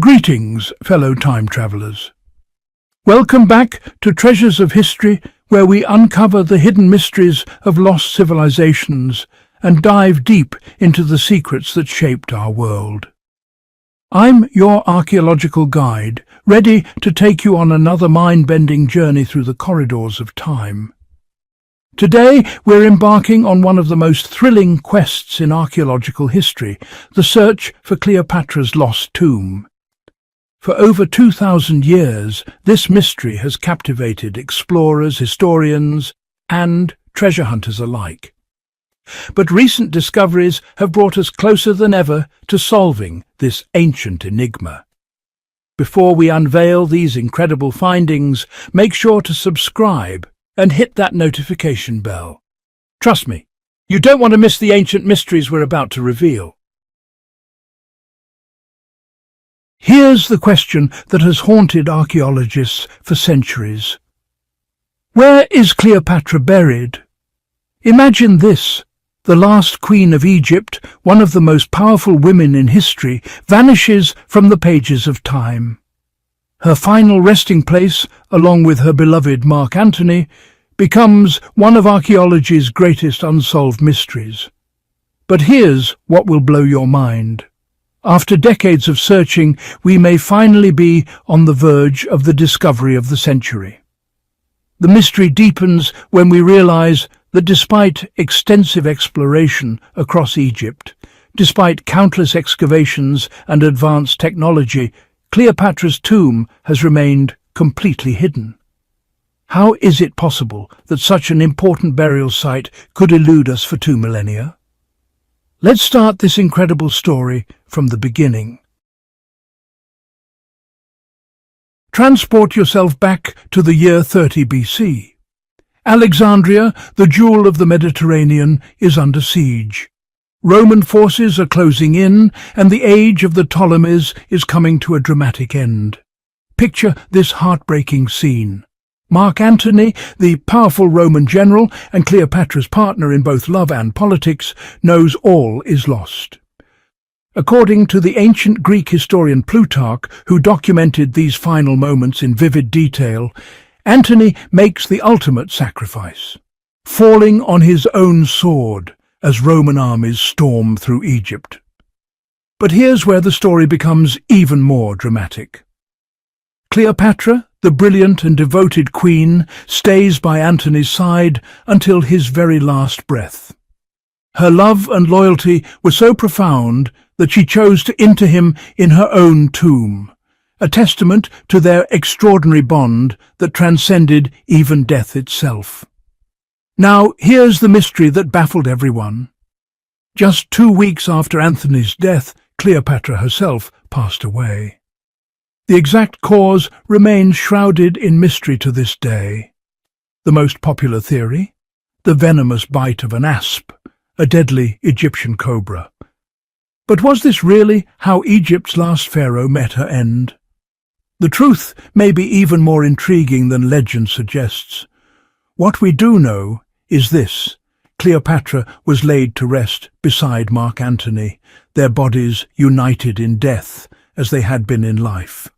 Greetings, fellow time travelers. Welcome back to Treasures of History, where we uncover the hidden mysteries of lost civilizations and dive deep into the secrets that shaped our world. I'm your archaeological guide, ready to take you on another mind-bending journey through the corridors of time. Today, we're embarking on one of the most thrilling quests in archaeological history, the search for Cleopatra's lost tomb. For over 2,000 years, this mystery has captivated explorers, historians, and treasure hunters alike. But recent discoveries have brought us closer than ever to solving this ancient enigma. Before we unveil these incredible findings, make sure to subscribe and hit that notification bell. Trust me, you don't want to miss the ancient mysteries we're about to reveal. Here's the question that has haunted archaeologists for centuries. Where is Cleopatra buried? Imagine this. The last queen of Egypt, one of the most powerful women in history, vanishes from the pages of time. Her final resting place, along with her beloved Mark Antony, becomes one of archaeology's greatest unsolved mysteries. But here's what will blow your mind. After decades of searching, we may finally be on the verge of the discovery of the century. The mystery deepens when we realize that despite extensive exploration across Egypt, despite countless excavations and advanced technology, Cleopatra's tomb has remained completely hidden. How is it possible that such an important burial site could elude us for 2 millennia? Let's start this incredible story from the beginning. Transport yourself back to the year 30 BC. Alexandria, the jewel of the Mediterranean, is under siege. Roman forces are closing in, and the age of the Ptolemies is coming to a dramatic end. Picture this heartbreaking scene. Mark Antony, the powerful Roman general and Cleopatra's partner in both love and politics, knows all is lost. According to the ancient Greek historian Plutarch, who documented these final moments in vivid detail, Antony makes the ultimate sacrifice, falling on his own sword as Roman armies storm through Egypt. But here's where the story becomes even more dramatic. Cleopatra, the brilliant and devoted queen, stays by Antony's side until his very last breath. Her love and loyalty were so profound that she chose to inter him in her own tomb, a testament to their extraordinary bond that transcended even death itself. Now, here's the mystery that baffled everyone. Just 2 weeks after Antony's death, Cleopatra herself passed away. The exact cause remains shrouded in mystery to this day. The most popular theory? The venomous bite of an asp, a deadly Egyptian cobra. But was this really how Egypt's last pharaoh met her end? The truth may be even more intriguing than legend suggests. What we do know is this: Cleopatra was laid to rest beside Mark Antony, their bodies united in death as they had been in life.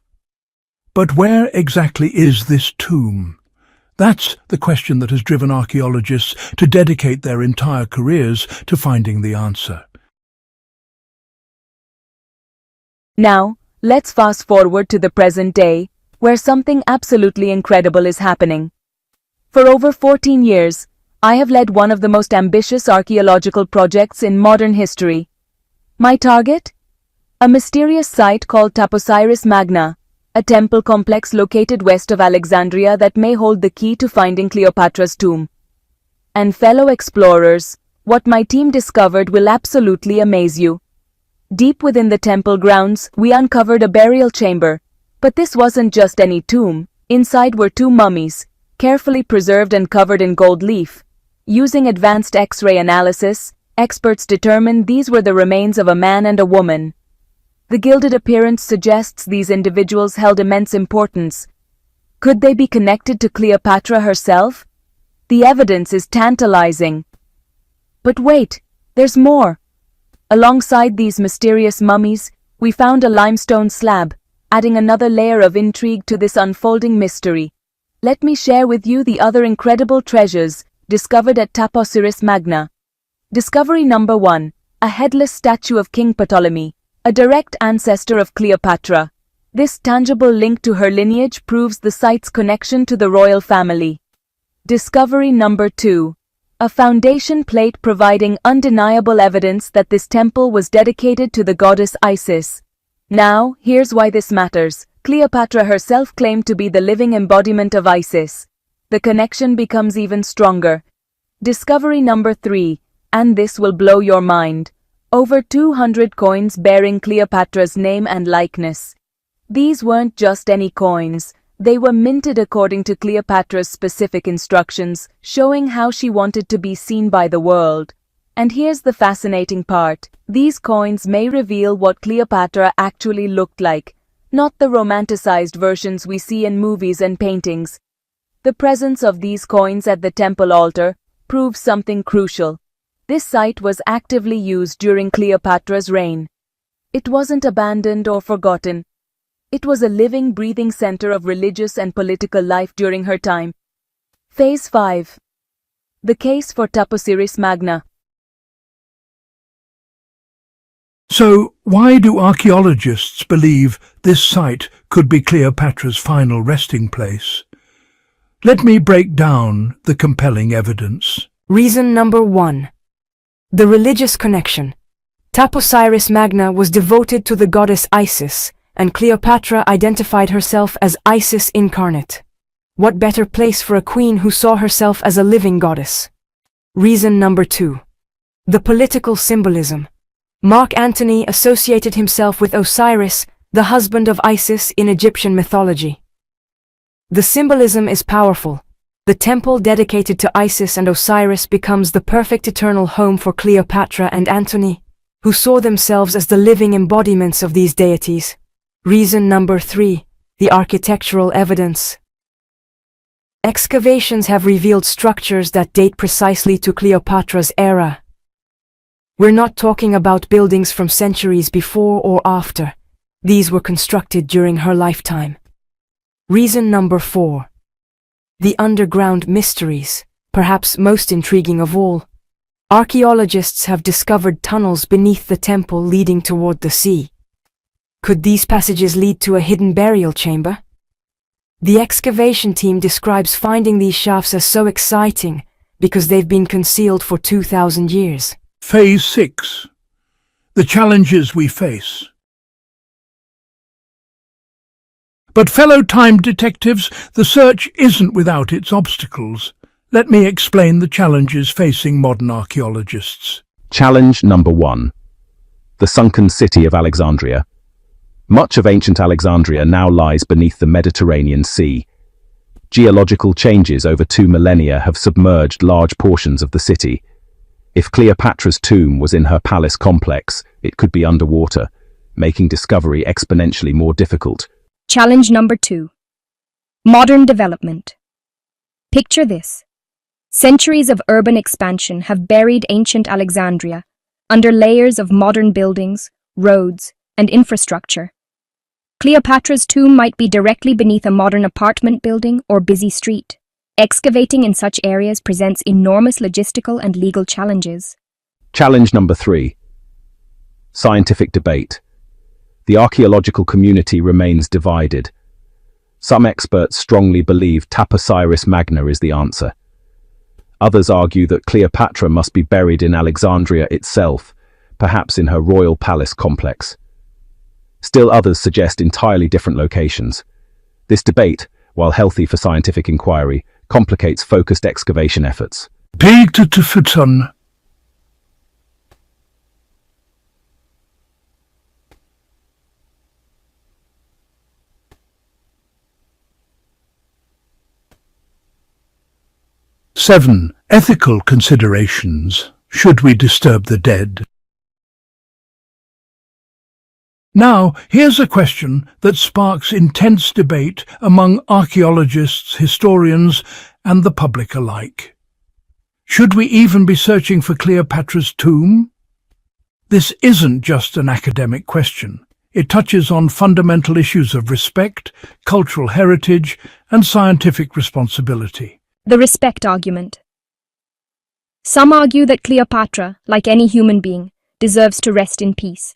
But where exactly is this tomb? That's the question that has driven archaeologists to dedicate their entire careers to finding the answer. Now, let's fast forward to the present day, where something absolutely incredible is happening. For over 14 years, I have led one of the most ambitious archaeological projects in modern history. My target? A mysterious site called Taposiris Magna, a temple complex located west of Alexandria that may hold the key to finding Cleopatra's tomb. And fellow explorers, what my team discovered will absolutely amaze you. Deep within the temple grounds, we uncovered a burial chamber. But this wasn't just any tomb. Inside were 2 mummies, carefully preserved and covered in gold leaf. Using advanced X-ray analysis, experts determined these were the remains of a man and a woman. The gilded appearance suggests these individuals held immense importance. Could they be connected to Cleopatra herself? The evidence is tantalizing. But wait, there's more. Alongside these mysterious mummies, we found a limestone slab, adding another layer of intrigue to this unfolding mystery. Let me share with you the other incredible treasures discovered at Taposiris Magna. Discovery number 1. A headless statue of King Ptolemy, a direct ancestor of Cleopatra. This tangible link to her lineage proves the site's connection to the royal family. Discovery number 2. A foundation plate providing undeniable evidence that this temple was dedicated to the goddess Isis. Now, here's why this matters. Cleopatra herself claimed to be the living embodiment of Isis. The connection becomes even stronger. Discovery number 3, and this will blow your mind. Over 200 coins bearing Cleopatra's name and likeness. These weren't just any coins. They were minted according to Cleopatra's specific instructions, showing how she wanted to be seen by the world. And here's the fascinating part. These coins may reveal what Cleopatra actually looked like, not the romanticized versions we see in movies and paintings. The presence of these coins at the temple altar proves something crucial. This site was actively used during Cleopatra's reign. It wasn't abandoned or forgotten. It was a living, breathing center of religious and political life during her time. Phase 5. The case for Taposiris Magna. So, why do archaeologists believe this site could be Cleopatra's final resting place? Let me break down the compelling evidence. Reason number 1. The religious connection. Taposiris Magna was devoted to the goddess Isis, and Cleopatra identified herself as Isis incarnate. What better place for a queen who saw herself as a living goddess? Reason number 2. The political symbolism. Mark Antony associated himself with Osiris, the husband of Isis in Egyptian mythology. The symbolism is powerful. The temple dedicated to Isis and Osiris becomes the perfect eternal home for Cleopatra and Antony, who saw themselves as the living embodiments of these deities. Reason number 3. The architectural evidence. Excavations have revealed structures that date precisely to Cleopatra's era. We're not talking about buildings from centuries before or after. These were constructed during her lifetime. Reason number 4. The underground mysteries, perhaps most intriguing of all. Archaeologists have discovered tunnels beneath the temple leading toward the sea. Could these passages lead to a hidden burial chamber? The excavation team describes finding these shafts as so exciting because they've been concealed for 2,000 years. Phase 6. The challenges we face. But fellow time detectives, the search isn't without its obstacles. Let me explain the challenges facing modern archaeologists. Challenge number 1. The sunken city of Alexandria. Much of ancient Alexandria now lies beneath the Mediterranean Sea. Geological changes over 2 millennia have submerged large portions of the city. If Cleopatra's tomb was in her palace complex, it could be underwater, making discovery exponentially more difficult. Challenge number 2. Modern development. Picture this. Centuries of urban expansion have buried ancient Alexandria under layers of modern buildings, roads, and infrastructure. Cleopatra's tomb might be directly beneath a modern apartment building or busy street. Excavating in such areas presents enormous logistical and legal challenges. Challenge number 3. Scientific debate. The archaeological community remains divided. Some experts strongly believe Taposiris Magna is the answer. Others argue that Cleopatra must be buried in Alexandria itself, perhaps in her royal palace complex. Still others suggest entirely different locations. This debate, while healthy for scientific inquiry, complicates focused excavation efforts. Pigtatufuton. Seven. Ethical considerations. Should we disturb the dead? Now, here's a question that sparks intense debate among archaeologists, historians, and the public alike. Should we even be searching for Cleopatra's tomb? This isn't just an academic question. It touches on fundamental issues of respect, cultural heritage, and scientific responsibility. The respect argument. Some argue that Cleopatra, like any human being, deserves to rest in peace.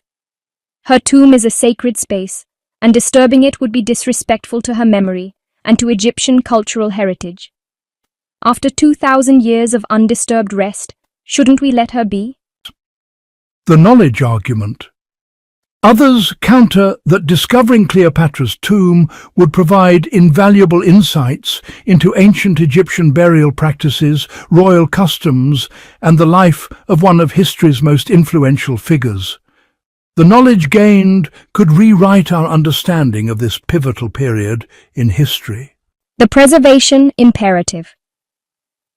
Her tomb is a sacred space, and disturbing it would be disrespectful to her memory and to Egyptian cultural heritage. After 2,000 years of undisturbed rest, shouldn't we let her be? The knowledge argument. Others counter that discovering Cleopatra's tomb would provide invaluable insights into ancient Egyptian burial practices, royal customs, and the life of one of history's most influential figures. The knowledge gained could rewrite our understanding of this pivotal period in history. The preservation imperative.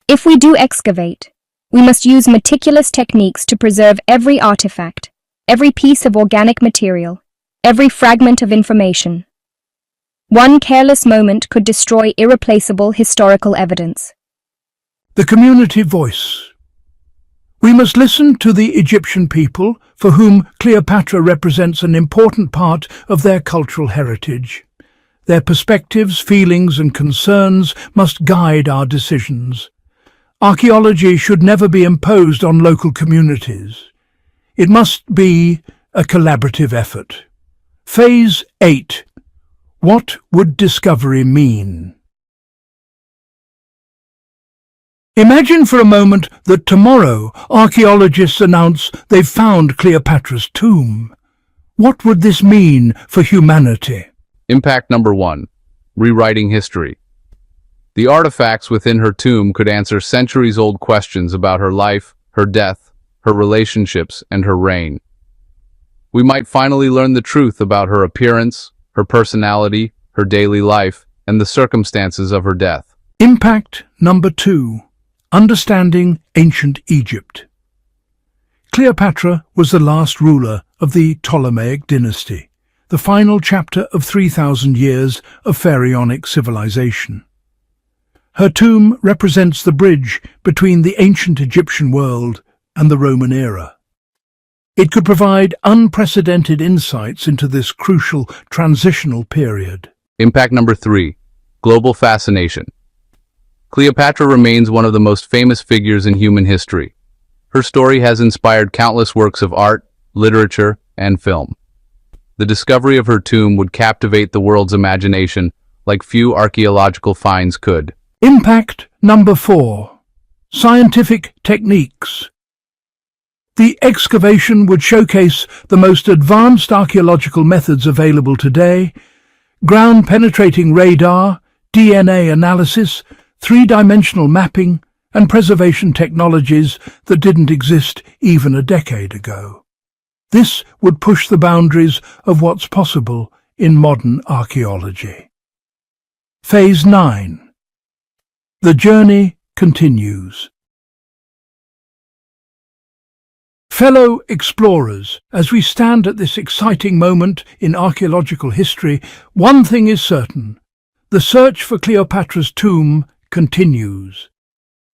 If we do excavate, we must use meticulous techniques to preserve every artifact, every piece of organic material, every fragment of information. One careless moment could destroy irreplaceable historical evidence. The community voice. We must listen to the Egyptian people, for whom Cleopatra represents an important part of their cultural heritage. Their perspectives, feelings, and concerns must guide our decisions. Archaeology should never be imposed on local communities. It must be a collaborative effort. Phase 8. What would discovery mean? Imagine for a moment that tomorrow archaeologists announce they've found Cleopatra's tomb. What would this mean for humanity? Impact number 1. Rewriting history. The artifacts within her tomb could answer centuries-old questions about her life, her death, her relationships, and her reign. We might finally learn the truth about her appearance, her personality, her daily life, and the circumstances of her death. Impact number 2. Understanding ancient Egypt. Cleopatra was the last ruler of the Ptolemaic dynasty, the final chapter of 3,000 years of pharaonic civilization. Her tomb represents the bridge between the ancient Egyptian world and the Roman era. It could provide unprecedented insights into this crucial transitional period. Impact number 3. Global fascination. Cleopatra remains one of the most famous figures in human history. Her story has inspired countless works of art, literature, and film. The discovery of her tomb would captivate the world's imagination like few archaeological finds could. Impact number 4. Scientific techniques. The excavation would showcase the most advanced archaeological methods available today: ground-penetrating radar, DNA analysis, three-dimensional mapping, and preservation technologies that didn't exist even a decade ago. This would push the boundaries of what's possible in modern archaeology. Phase 9. The journey continues. Fellow explorers, as we stand at this exciting moment in archaeological history, one thing is certain: the search for Cleopatra's tomb continues.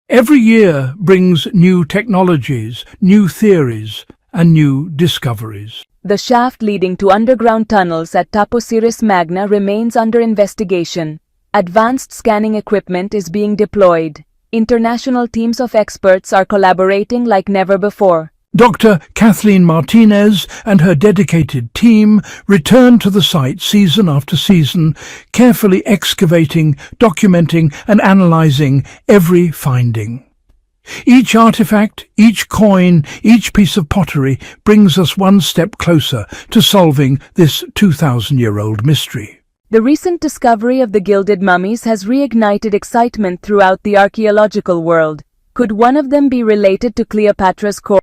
Every year brings new technologies, new theories, and new discoveries. The shaft leading to underground tunnels at Taposiris Magna remains under investigation. Advanced scanning equipment is being deployed. International teams of experts are collaborating like never before. Dr. Kathleen Martinez and her dedicated team return to the site season after season, carefully excavating, documenting, and analyzing every finding. Each artifact, each coin, each piece of pottery brings us one step closer to solving this 2,000-year-old mystery. The recent discovery of the gilded mummies has reignited excitement throughout the archaeological world. Could one of them be related to Cleopatra's corpse?